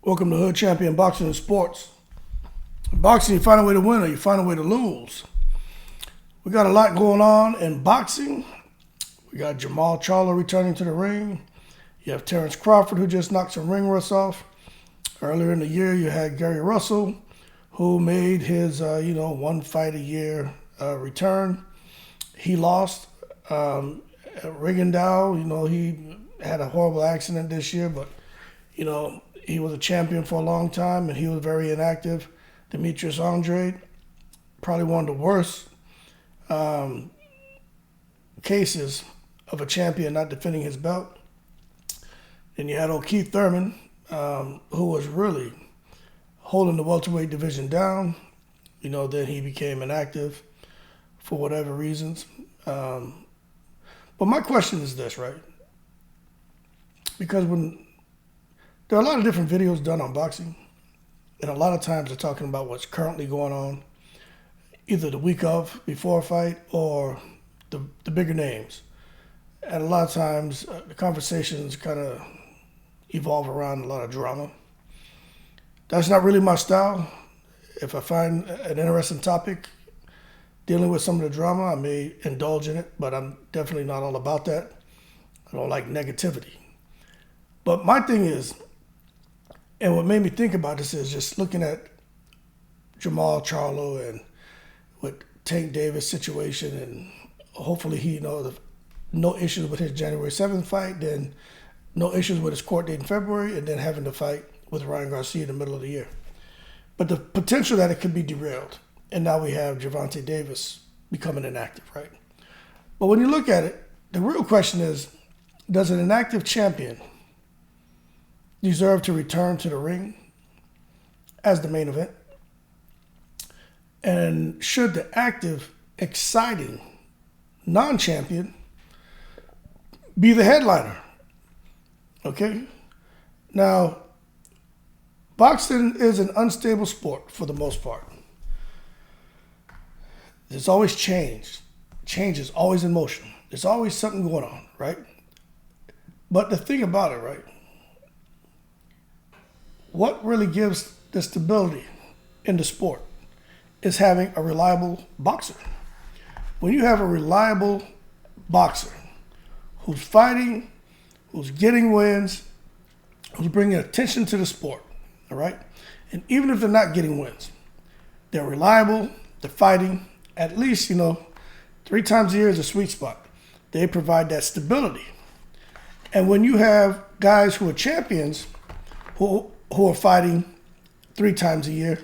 Welcome to Hood Champion Boxing and Sports. In boxing, you find a way to win or you find a way to lose. We got a lot going on in boxing. We got Jermall Charlo returning to the ring. You have Terrence Crawford, who just knocked some ring rust off. Earlier in the year, you had Gary Russell, who made his, one fight a year return. He lost. Rigondeaux, he had a horrible accident this year, but, he was a champion for a long time, and he was very inactive. Demetrius Andrade, probably one of the worst cases of a champion not defending his belt. Then you had Keith Thurman, who was really holding the welterweight division down. Then he became inactive for whatever reasons. But my question is this, right? Because there are a lot of different videos done on boxing, and a lot of times they're talking about what's currently going on, either the week of, before a fight, or the bigger names. And a lot of times the conversations kind of evolve around a lot of drama. That's not really my style. If I find an interesting topic dealing with some of the drama, I may indulge in it, but I'm definitely not all about that. I don't like negativity. But my thing is, and what made me think about this is just looking at Jermall Charlo and with Tank Davis' situation, and hopefully he, no issues with his January 7th fight, then no issues with his court date in February, and then having to fight with Ryan Garcia in the middle of the year. But the potential that it could be derailed, and now we have Gervonta Davis becoming inactive, right? But when you look at it, the real question is, does an inactive champion deserve to return to the ring as the main event? And should the active, exciting non-champion be the headliner? Okay? Now, boxing is an unstable sport for the most part. There's always change. Change is always in motion. There's always something going on, right? But the thing about it, right? What really gives the stability in the sport is having a reliable boxer. When you have a reliable boxer who's fighting, who's getting wins, who's bringing attention to the sport, all right? And even if they're not getting wins, they're reliable, they're fighting, at least, 3 times a year is a sweet spot. They provide that stability. And when you have guys who are champions who are fighting 3 times a year,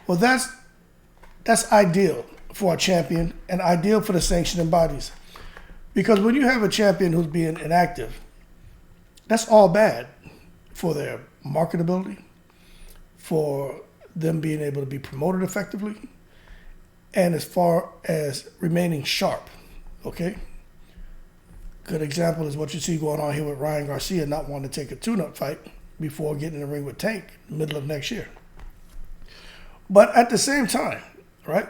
well, that's ideal for a champion and ideal for the sanctioning bodies. Because when you have a champion who's being inactive, that's all bad for their marketability, for them being able to be promoted effectively, and as far as remaining sharp, okay? Good example is what you see going on here with Ryan Garcia not wanting to take a tune-up fight before getting in the ring with Tank in the middle of next year. But at the same time, right,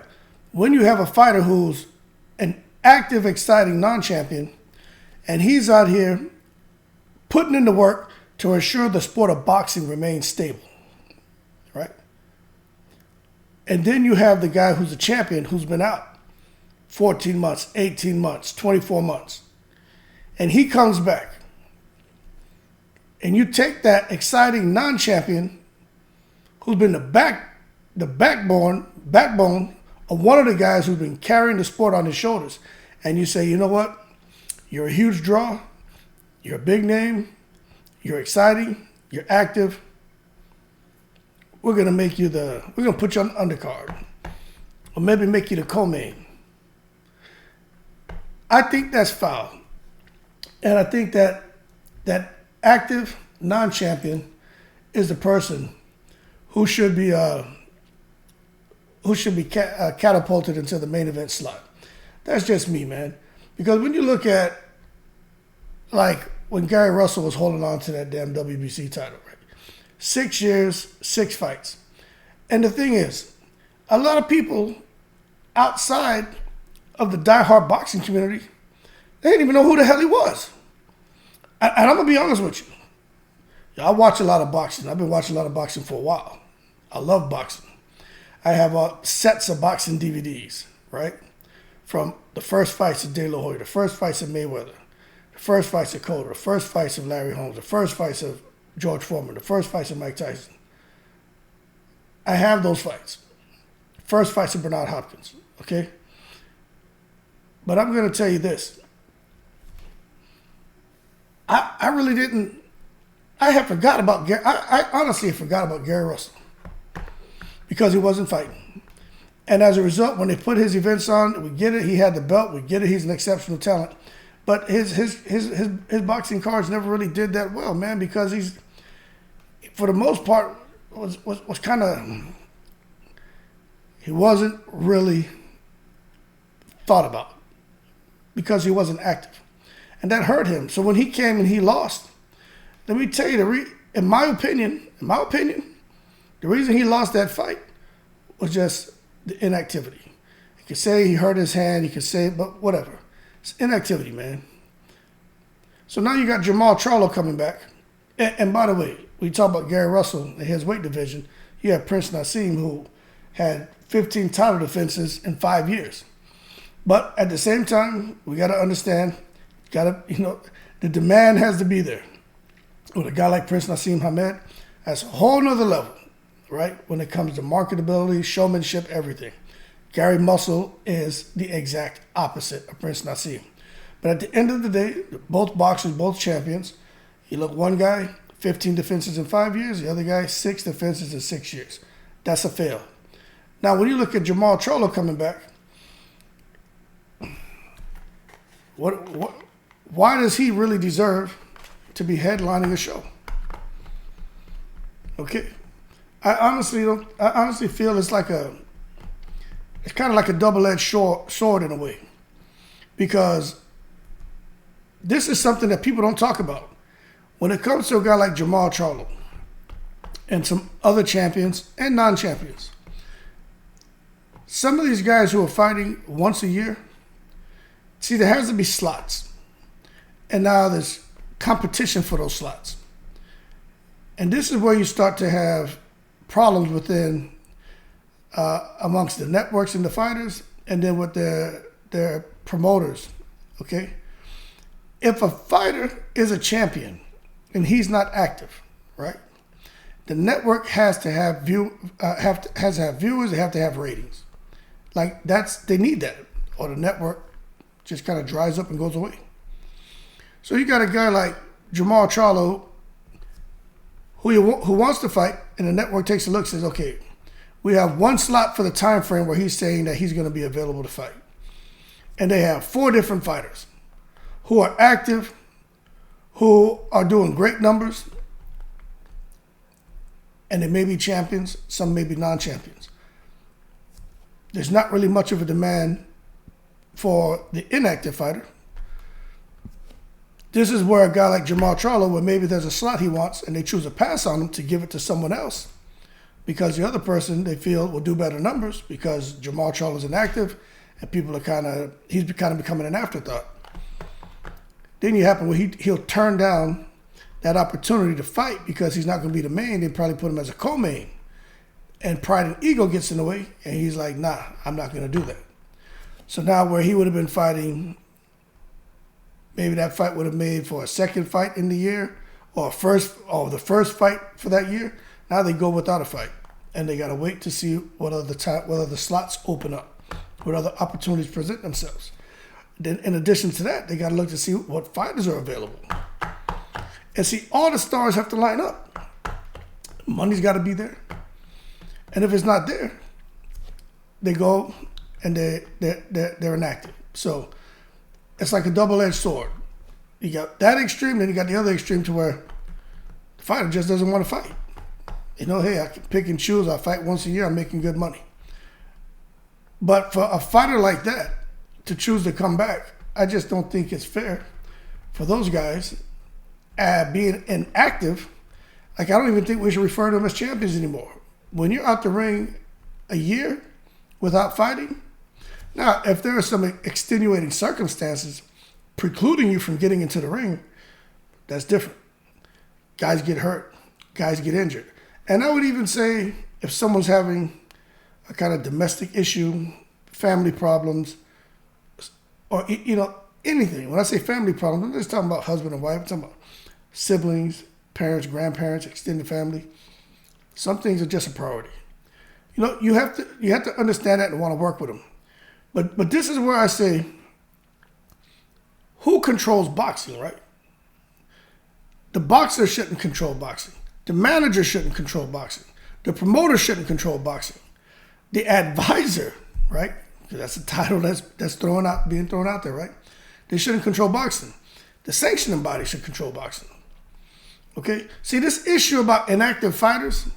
when you have a fighter who's an active, exciting non-champion, and he's out here putting in the work to ensure the sport of boxing remains stable, right? And then you have the guy who's a champion who's been out 14 months, 18 months, 24 months, and he comes back. And you take that exciting non-champion who's been the backbone of one of the guys who's been carrying the sport on his shoulders, and you say, you know what? You're a huge draw. You're a big name. You're exciting. You're active. We're gonna put you on the undercard, or maybe make you the co-main. I think that's foul, and I think that active non-champion is the person who should be catapulted into the main event slot. That's just me, man. Because when you look at, like, when Gary Russell was holding on to that damn WBC title, right? 6 years, 6 fights. And the thing is, a lot of people outside of the diehard boxing community, they didn't even know who the hell he was. And I'm going to be honest with you. I watch a lot of boxing. I've been watching a lot of boxing for a while. I love boxing. I have sets of boxing DVDs, right? From the first fights of De La Hoya, the first fights of Mayweather, the first fights of Cotto, the first fights of Larry Holmes, the first fights of George Foreman, the first fights of Mike Tyson. I have those fights. First fights of Bernard Hopkins, okay? But I'm going to tell you this. I really didn't. I had forgot about Gary. I honestly forgot about Gary Russell because he wasn't fighting. And as a result, when they put his events on, we get it. He had the belt. We get it. He's an exceptional talent. But his boxing cards never really did that well, man, because he's, for the most part, was kind of, he wasn't really thought about because he wasn't active. And that hurt him. So when he came and he lost, let me tell you, in my opinion, the reason he lost that fight was just the inactivity. You could say he hurt his hand, you could say, but whatever. It's inactivity, man. So now you got Jamal Charlo coming back. And by the way, we talk about Gary Russell in his weight division. You have Prince Nassim, who had 15 title defenses in 5 years. But at the same time, we got to understand, the demand has to be there. With a guy like Prince Nassim Hamed, that's a whole nother level, right? When it comes to marketability, showmanship, everything. Gary Muscle is the exact opposite of Prince Nassim. But at the end of the day, both boxers, both champions. You look, one guy, 15 defenses in 5 years. The other guy, 6 defenses in 6 years. That's a fail. Now, when you look at Jamal Charlo coming back, why does he really deserve to be headlining a show? Okay, I honestly feel it's kind of like a double-edged sword in a way, because this is something that people don't talk about. When it comes to a guy like Jamal Charlo and some other champions and non-champions, some of these guys who are fighting once a year, see, there has to be slots, and now there's competition for those slots. And this is where you start to have problems within amongst the networks and the fighters, and then with their promoters, okay? If a fighter is a champion and he's not active, right? The network has to have viewers, they have to have ratings. Like they need that, or the network just kind of dries up and goes away. So you got a guy like Jamal Charlo who wants to fight, and the network takes a look and says, okay, we have one slot for the time frame where he's saying that he's going to be available to fight. And they have 4 different fighters who are active, who are doing great numbers, and they may be champions, some may be non-champions. There's not really much of a demand for the inactive fighter. This is where a guy like Jamal Charlo, where maybe there's a slot he wants and they choose to pass on him to give it to someone else because the other person they feel will do better numbers because Jamal Charlo is inactive and people are he's kind of becoming an afterthought. Then you happen where he'll turn down that opportunity to fight because he's not going to be the main. They probably put him as a co-main. And pride and ego gets in the way and he's like, nah, I'm not going to do that. So now where he would have been fighting, maybe that fight would have made for a second fight in the year or the first fight for that year. Now they go without a fight and they got to wait to see what other slots open up, what other opportunities present themselves. Then in addition to that, they got to look to see what fighters are available. And see, all the stars have to line up. Money's got to be there. And if it's not there, they go and they're inactive. So it's like a double-edged sword. You got that extreme, then you got the other extreme to where the fighter just doesn't want to fight. You know, hey, I can pick and choose. I fight once a year. I'm making good money. But for a fighter like that to choose to come back, I just don't think it's fair for those guys being inactive. Like, I don't even think we should refer to them as champions anymore. When you're out the ring a year without fighting, now, if there are some extenuating circumstances precluding you from getting into the ring, that's different. Guys get hurt. Guys get injured. And I would even say if someone's having a kind of domestic issue, family problems, or, anything. When I say family problems, I'm just talking about husband and wife. I'm talking about siblings, parents, grandparents, extended family. Some things are just a priority. You have to understand that and want to work with them. But this is where I say, who controls boxing, right? The boxer shouldn't control boxing. The manager shouldn't control boxing. The promoter shouldn't control boxing. The advisor, right? Because that's a title that's being thrown out there, right? They shouldn't control boxing. The sanctioning body should control boxing. Okay? See, this issue about inactive fighters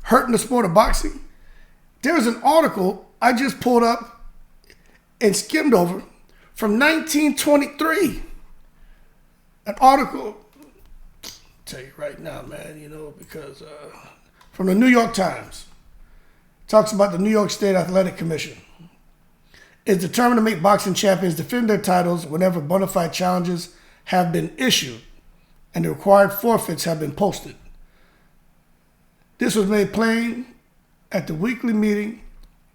hurting the sport of boxing, there's an article I just pulled up and skimmed over from 1923. An article, I'll tell you right now, man, because from the New York Times, talks about the New York State Athletic Commission is determined to make boxing champions defend their titles whenever bona fide challenges have been issued and the required forfeits have been posted. This was made plain at the weekly meeting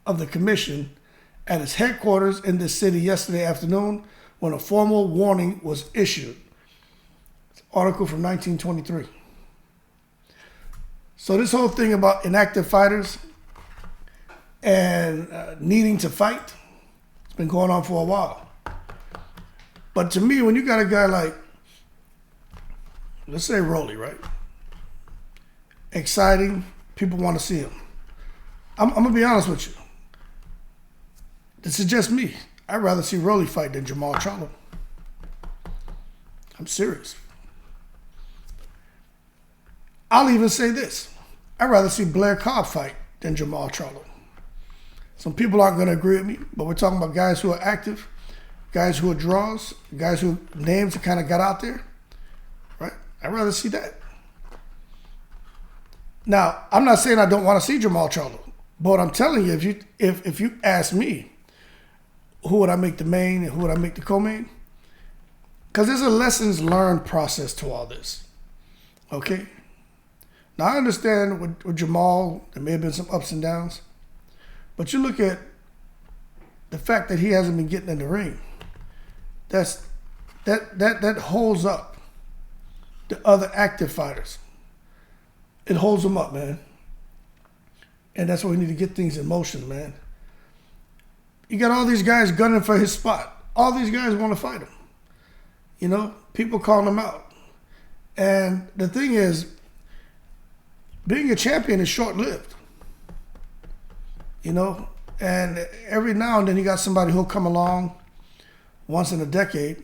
of the commission at its headquarters in this city yesterday afternoon when a formal warning was issued. It's an article from 1923. So this whole thing about inactive fighters and needing to fight, it's been going on for a while. But to me, when you got a guy like, let's say Rolly, right? Exciting, people want to see him. I'm going to be honest with you. This is just me. I'd rather see Rolly fight than Jamal Charlo. I'm serious. I'll even say this. I'd rather see Blair Cobb fight than Jamal Charlo. Some people aren't going to agree with me, but we're talking about guys who are active, guys who are draws, guys who names that kind of got out there, right? I'd rather see that. Now, I'm not saying I don't want to see Jamal Charlo, but what I'm telling you, if you ask me, who would I make the main and who would I make the co-main? Because there's a lessons learned process to all this, okay? Now, I understand with Jamal, there may have been some ups and downs, but you look at the fact that he hasn't been getting in the ring. That holds up the other active fighters. It holds them up, man. And that's why we need to get things in motion, man. You got all these guys gunning for his spot. All these guys want to fight him. People calling him out. And the thing is, being a champion is short-lived. And every now and then you got somebody who'll come along once in a decade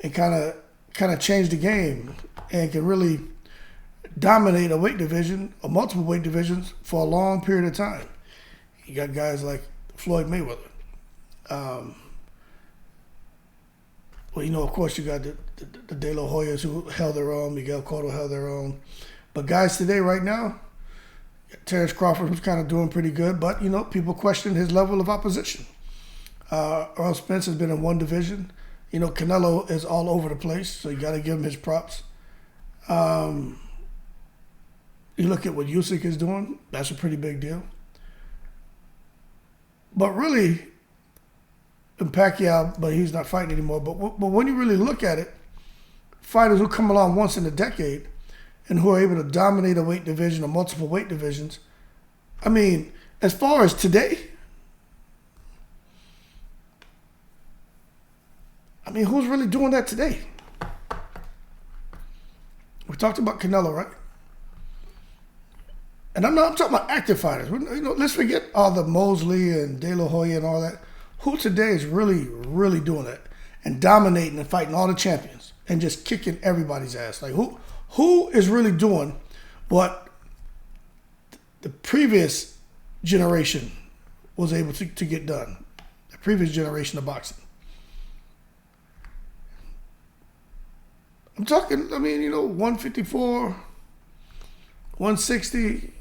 and kind of change the game and can really dominate a weight division or multiple weight divisions for a long period of time. You got guys like Floyd Mayweather. Of course you got the De La Hoyas who held their own, Miguel Cotto held their own. But guys today, right now, Terrence Crawford, who's kind of doing pretty good, but, people question his level of opposition. Earl Spence has been in one division. Canelo is all over the place, so you got to give him his props. You look at what Usyk is doing, that's a pretty big deal. But really, and Pacquiao, but he's not fighting anymore. But when you really look at it, fighters who come along once in a decade and who are able to dominate a weight division or multiple weight divisions, I mean, as far as today, who's really doing that today? We talked about Canelo, right? And I'm talking about active fighters. Let's forget all the Mosley and De La Hoya and all that. Who today is really, really doing that and dominating and fighting all the champions and just kicking everybody's ass? Like who is really doing what the previous generation was able to get done? The previous generation of boxing. I'm talking, 154, 160.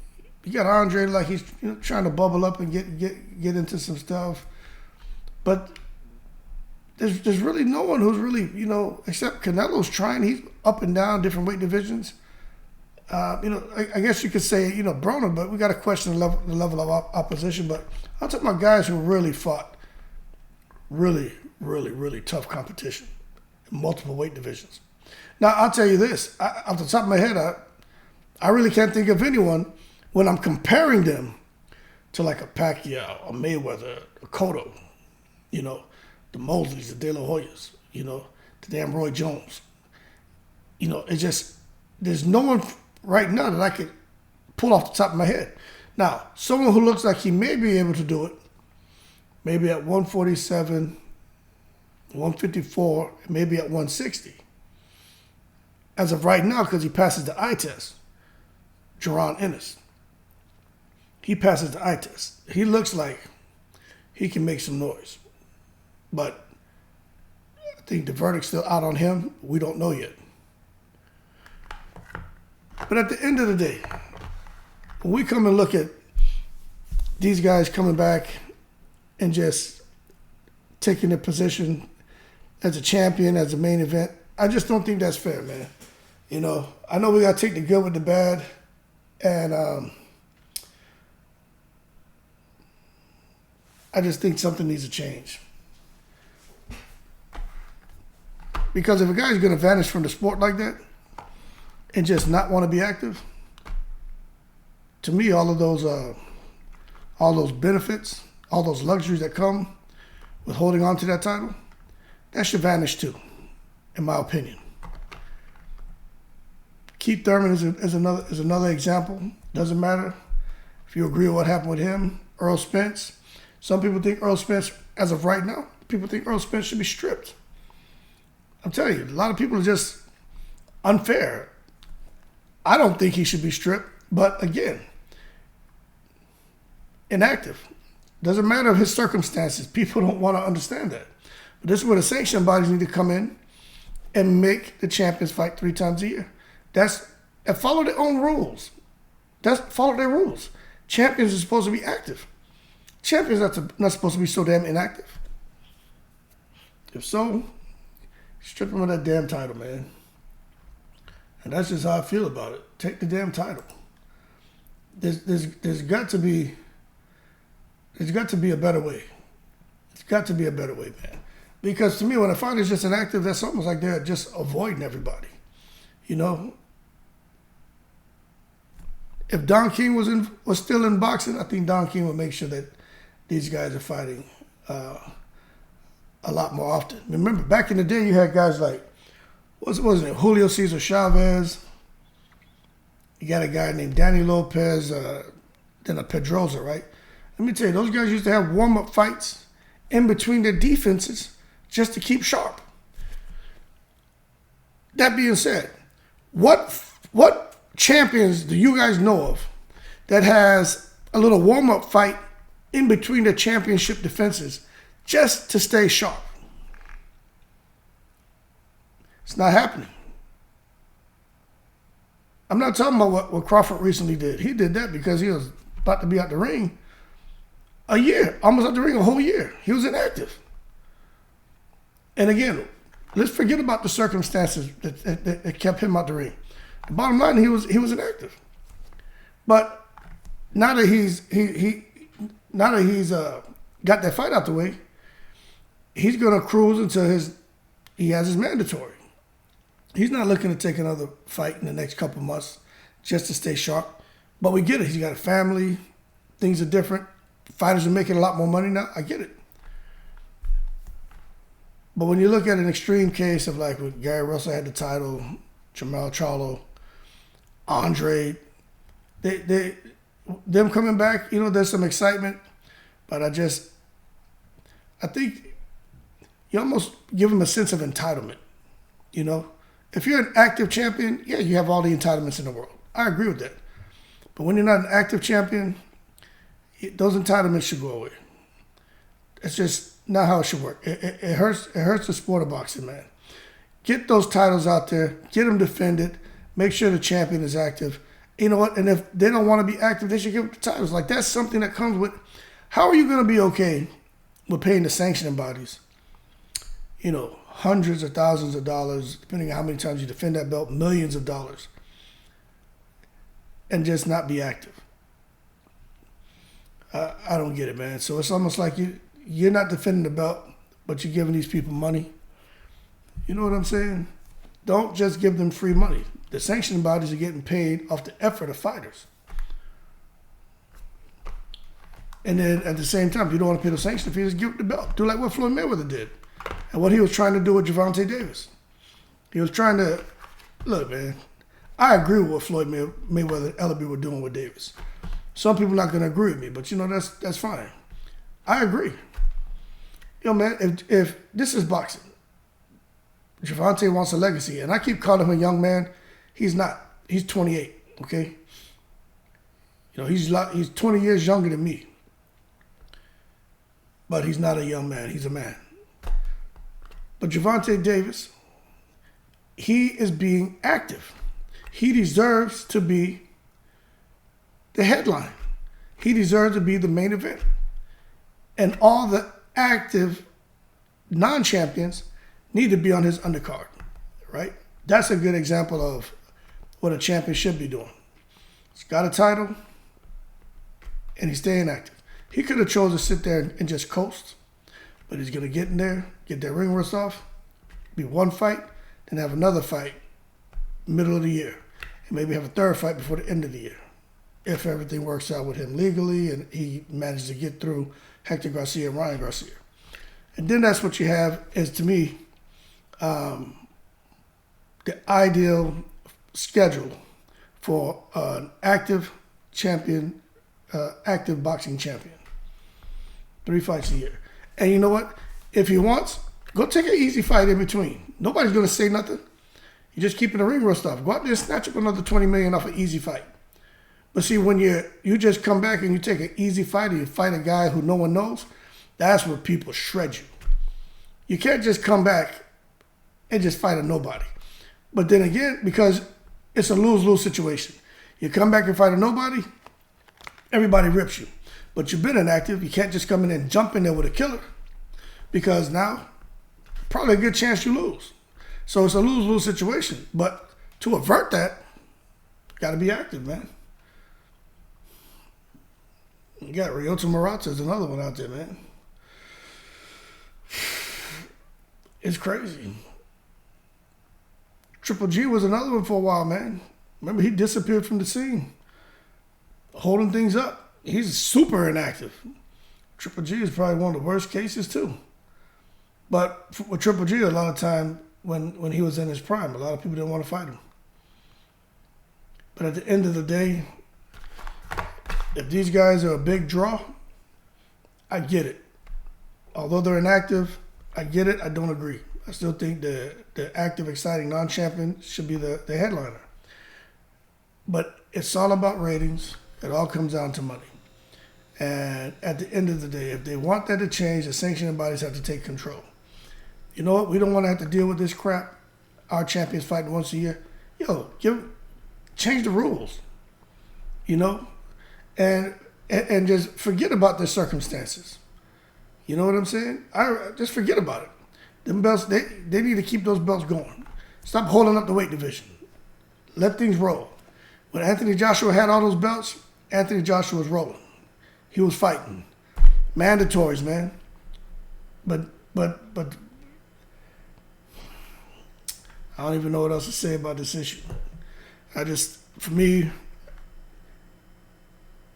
You got Andre like he's trying to bubble up and get into some stuff. But there's really no one who's really, except Canelo's trying. He's up and down different weight divisions. I guess you could say, Broner, but we got to question the level of opposition. But I'm talking about guys who really fought really, really, really tough competition in multiple weight divisions. Now, I'll tell you this. Off the top of my head, I really can't think of anyone when I'm comparing them to like a Pacquiao, a Mayweather, a Cotto, the Mosleys, the De La Hoyas, the damn Roy Jones. It's just, there's no one right now that I could pull off the top of my head. Now, someone who looks like he may be able to do it, maybe at 147, 154, maybe at 160. As of right now, because he passes the eye test, Jaron Ennis. He passes the eye test. He looks like he can make some noise. But I think the verdict's still out on him. We don't know yet. But at the end of the day, when we come and look at these guys coming back and just taking their position as a champion, as a main event, I just don't think that's fair, man. I know we got to take the good with the bad, and I just think something needs to change. Because if a guy's going to vanish from the sport like that and just not want to be active, to me, all those benefits, all those luxuries that come with holding on to that title, that should vanish too, in my opinion. Keith Thurman is another example. Doesn't matter if you agree with what happened with him. Earl Spence. Some people think Earl Spence, as of right now, people think Earl Spence should be stripped. I'm telling you, a lot of people are just unfair. I don't think he should be stripped, but again, inactive. Doesn't matter of his circumstances. People don't want to understand that. But this is where the sanction bodies need to come in and make the champions fight 3 times a year. And follow their own rules. Follow their rules. Champions are supposed to be active. Champions are not supposed to be so damn inactive. If so, strip them of that damn title, man. And that's just how I feel about it. Take the damn title. There's got to be a better way. It's got to be a better way, man. Because to me, when a fighter's just inactive, that's almost like they're just avoiding everybody. If Don King was still in boxing, I think Don King would make sure that these guys are fighting a lot more often. Remember, back in the day, you had guys like, what was it, Julio Cesar Chavez. You got a guy named Danny Lopez, then a Pedroza, right? Let me tell you, those guys used to have warm-up fights in between their defenses just to keep sharp. That being said, what champions do you guys know of that has a little warm-up fight in between their championship defenses just to stay sharp? It's not happening. I'm not talking about what Crawford recently did. He did that because he was about to be out the ring a year, almost out the ring a whole year. He was inactive. And again, let's forget about the circumstances that kept him out the ring. The bottom line, he was inactive. But now that he's got that fight out the way, he's gonna cruise until he has his mandatory. He's not looking to take another fight in the next couple of months just to stay sharp. But we get it. He's got a family. Things are different. Fighters are making a lot more money now. I get it. But when you look at an extreme case of like when Gary Russell had the title, Jamal Charlo, Andre, them coming back, there's some excitement. But I think you almost give them a sense of entitlement, If you're an active champion, yeah, you have all the entitlements in the world. I agree with that. But when you're not an active champion, those entitlements should go away. It's just not how it should work. It hurts the sport of boxing, man. Get those titles out there. Get them defended. Make sure the champion is active. You know what? And if they don't want to be active, they should give up the titles. Like, that's something that comes with... How are you going to be okay with paying the sanctioning bodies, hundreds of thousands of dollars, depending on how many times you defend that belt, millions of dollars, and just not be active. I don't get it, man. So it's almost like you're not defending the belt, but you're giving these people money. You know what I'm saying? Don't just give them free money. The sanctioning bodies are getting paid off the effort of fighters. And then at the same time, if you don't want to pay the sanction fees, give the belt. Do like what Floyd Mayweather did. And what he was trying to do with Gervonta Davis. He was trying to, look, man, I agree with what Floyd Mayweather and LB were doing with Davis. Some people are not going to agree with me, but that's fine. I agree. Man, if this is boxing, Gervonta wants a legacy, and I keep calling him a young man. He's not. He's 28, okay? He's 20 years younger than me. But he's not a young man. He's a man. But Gervonta Davis, he is being active. He deserves to be the headline. He deserves to be the main event. And all the active non-champions need to be on his undercard, right? That's a good example of what a champion should be doing. He's got a title, and he's staying active. He could have chosen to sit there and just coast, but he's going to get in there, get that ring rust off, be one fight, then have another fight middle of the year, and maybe have a third fight before the end of the year, if everything works out with him legally and he manages to get through Hector Garcia and Ryan Garcia. And then that's what you have is, to me, the ideal schedule for an active champion, active boxing champion. 3 fights a year. And you know what? If he wants, go take an easy fight in between. Nobody's going to say nothing. You're just keeping the ring rust off. Go out there and snatch up another $20 million off an easy fight. But see, when you just come back and you take an easy fight and you fight a guy who no one knows, that's where people shred you. You can't just come back and just fight a nobody. But then again, because it's a lose-lose situation. You come back and fight a nobody, everybody rips you. But you've been inactive. You can't just come in and jump in there with a killer, because now probably a good chance you lose. So it's a lose-lose situation. But to avert that, got to be active, man. You got Ryota Murata is another one out there, man. It's crazy. Triple G was another one for a while, man. Remember, he disappeared from the scene, holding things up. He's super inactive. Triple G is probably one of the worst cases, too. But with Triple G, a lot of time, when he was in his prime, a lot of people didn't want to fight him. But at the end of the day, if these guys are a big draw, I get it. Although they're inactive, I get it. I don't agree. I still think the active, exciting non-champion should be the headliner. But it's all about ratings. It all comes down to money. And at the end of the day, if they want that to change, the sanctioning bodies have to take control. You know what? We don't want to have to deal with this crap. Our champions fighting once a year. Change the rules. And just forget about the circumstances. You know what I'm saying? Just forget about it. Them belts, they need to keep those belts going. Stop holding up the weight division. Let things roll. When Anthony Joshua had all those belts, Anthony Joshua was rolling. He was fighting. Mandatories, man. But I don't even know what else to say about this issue. For me,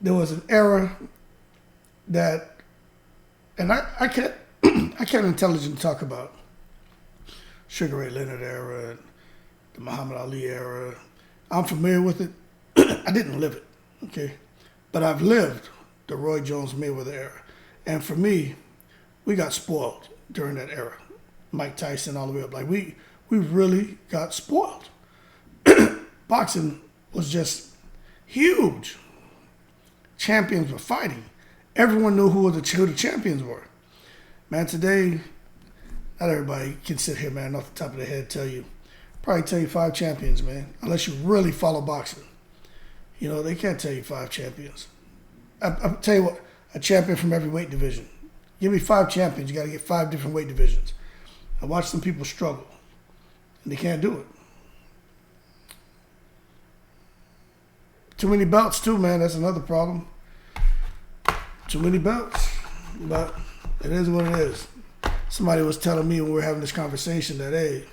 there was an era that, and I can't intelligently talk about Sugar Ray Leonard era and the Muhammad Ali era. I'm familiar with it. I didn't live it, okay? But I've lived the Roy Jones Mayweather era. And for me, we got spoiled during that era. Mike Tyson all the way up. Like, we really got spoiled. Boxing was just huge. Champions were fighting. Everyone knew who the champions were. Man, today, not everybody can sit here, man, off the top of their head probably tell you 5 champions, man, unless you really follow boxing. They can't tell you 5 champions. I'll tell you what, a champion from every weight division. Give me 5 champions, you got to get 5 different weight divisions. I watch some people struggle, and they can't do it. Too many belts too, man. That's another problem. Too many belts. But it is what it is. Somebody was telling me when we were having this conversation that, hey,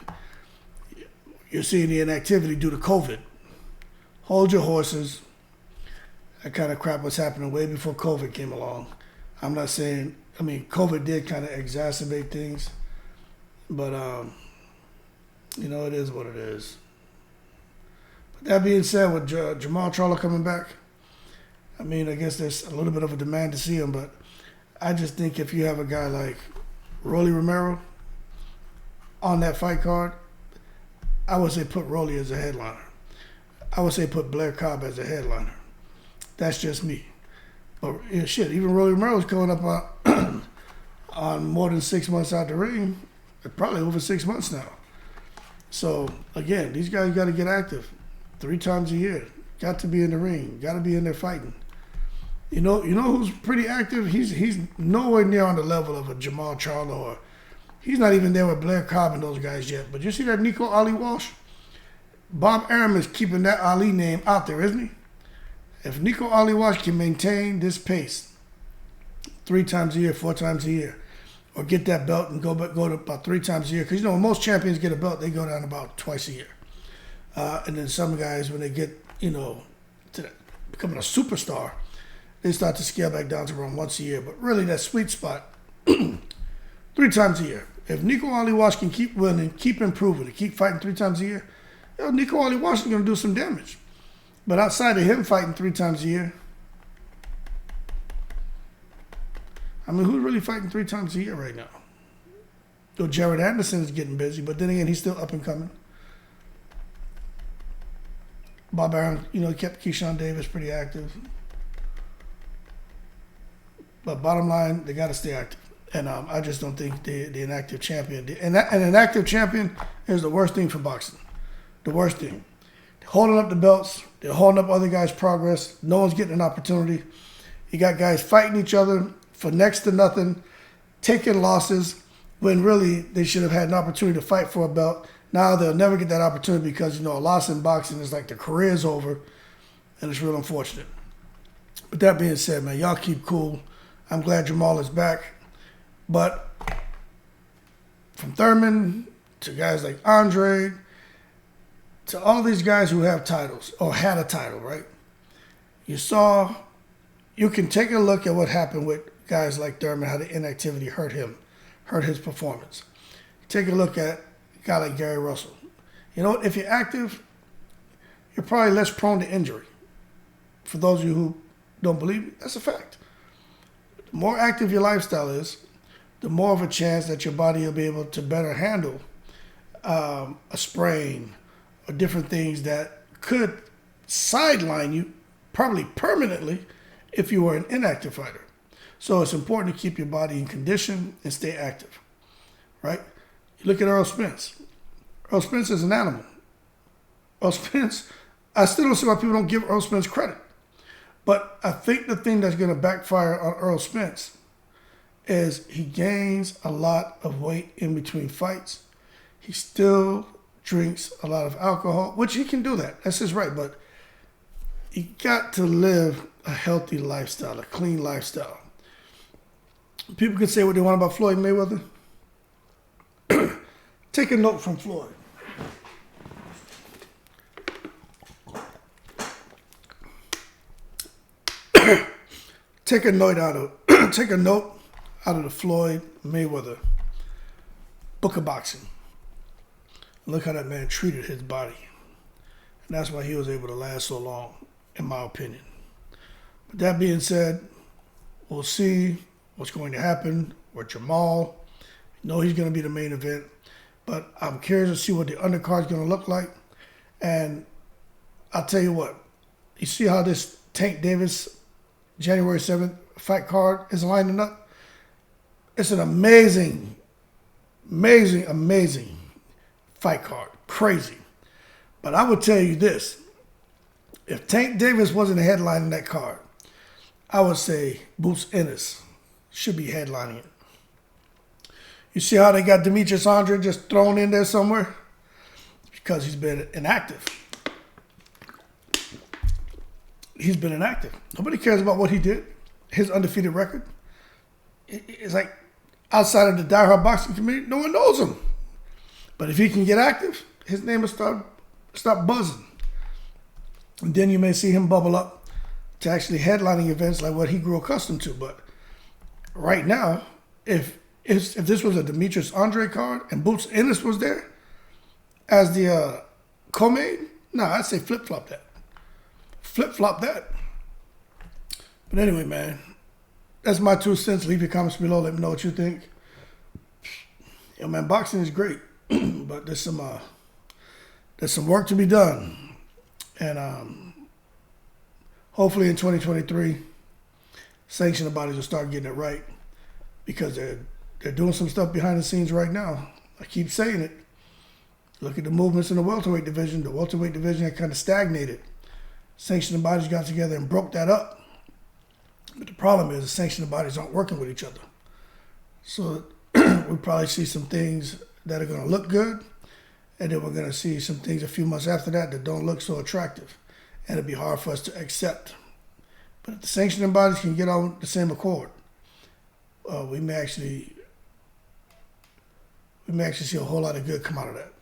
you're seeing the inactivity due to COVID. Hold your horses. That kind of crap was happening way before COVID came along. I'm not saying, COVID did kind of exacerbate things. But, it is what it is. But that being said, with Jamal Charlo coming back, I guess there's a little bit of a demand to see him. But I just think if you have a guy like Rolly Romero on that fight card, I would say put Rolly as a headliner. I would say put Blair Cobb as a headliner. That's just me. But even Rolly Romero's coming up on more than 6 months out the ring. Probably over 6 months now. So again, these guys got to get active 3 times a year. Got to be in the ring. Got to be in there fighting. You know who's pretty active? He's nowhere near on the level of a Jamal Charlo, or he's not even there with Blair Cobb and those guys yet. But you see that Nico Ali Walsh? Bob Arum is keeping that Ali name out there, isn't he? If Nico Ali Walsh can maintain this pace 3 times a year, 4 times a year, or get that belt and go to about 3 times a year, because when most champions get a belt, they go down about twice a year. And then some guys, when they get to becoming a superstar, they start to scale back down to around once a year. But really, that sweet spot, 3 times a year. If Nico Ali Walsh can keep winning, keep improving, and keep fighting 3 times a year, Nico Ali Walsh is going to do some damage. But outside of him fighting 3 times a year, who's really fighting 3 times a year right now? Though Jared Anderson is getting busy, but then again, he's still up and coming. Bob Arum, kept Keyshawn Davis pretty active. But bottom line, they got to stay active. And I just don't think the inactive champion, and an inactive champion is the worst thing for boxing. The worst thing. They're holding up the belts. They're holding up other guys' progress. No one's getting an opportunity. You got guys fighting each other for next to nothing, taking losses when really they should have had an opportunity to fight for a belt. Now they'll never get that opportunity because, a loss in boxing is like their career's over, and it's real unfortunate. But that being said, man, y'all keep cool. I'm glad Jamal is back. But from Thurman to guys like Andre to all these guys who have titles or had a title, right? You can take a look at what happened with guys like Thurman, how the inactivity hurt his performance. Take a look at a guy like Gary Russell. If you're active, you're probably less prone to injury. For those of you who don't believe me, that's a fact. The more active your lifestyle is, the more of a chance that your body will be able to better handle a sprain or different things that could sideline you, probably permanently, if you were an inactive fighter. So it's important to keep your body in condition and stay active, right? You look at Earl Spence. Earl Spence is an animal. Earl Spence, I still don't see why people don't give Earl Spence credit. But I think the thing that's going to backfire on Earl Spence is he gains a lot of weight in between fights. He still drinks a lot of alcohol, which he can do that. That's his right. But you got to live a healthy lifestyle, a clean lifestyle. People can say what they want about Floyd Mayweather. Take a note from Floyd. Take a note out of the Floyd Mayweather book of boxing. Look how that man treated his body. And that's why he was able to last so long, in my opinion. But that being said, we'll see what's going to happen with Jamal. He's going to be the main event. But I'm curious to see what the undercard is going to look like. And I'll tell you what. You see how this Tank Davis January 7th fight card is lining up? It's an amazing fight card. Crazy. But I would tell you this. If Tank Davis wasn't headlining that card, I would say Boots Ennis should be headlining it. You see how they got Demetrius Andre just thrown in there somewhere? Because he's been inactive. he's been inactive. Nobody cares about what he did. His undefeated record. It's like outside of the diehard boxing community, no one knows him. But if he can get active, his name will start buzzing. And then you may see him bubble up to actually headlining events like what he grew accustomed to. But right now, if this was a Demetrius Andre card and Boots Ennis was there as the co-main, I'd say flip-flop that. Flip-flop that. But anyway, man, that's my 2 cents. Leave your comments below. Let me know what you think. Yo, man, boxing is great, but there's some work to be done. And hopefully in 2023, sanctioning bodies will start getting it right, because they're doing some stuff behind the scenes right now. I keep saying it. Look at the movements in the welterweight division. The welterweight division had kind of stagnated. Sanctioning bodies got together and broke that up. But the problem is the sanctioning bodies aren't working with each other. So we'll probably see some things that are going to look good, and then we're going to see some things a few months after that don't look so attractive, and it'll be hard for us to accept. But if the sanctioning bodies can get on the same accord, we may actually see a whole lot of good come out of that.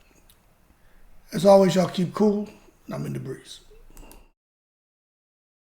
As always, y'all keep cool, and I'm in the breeze.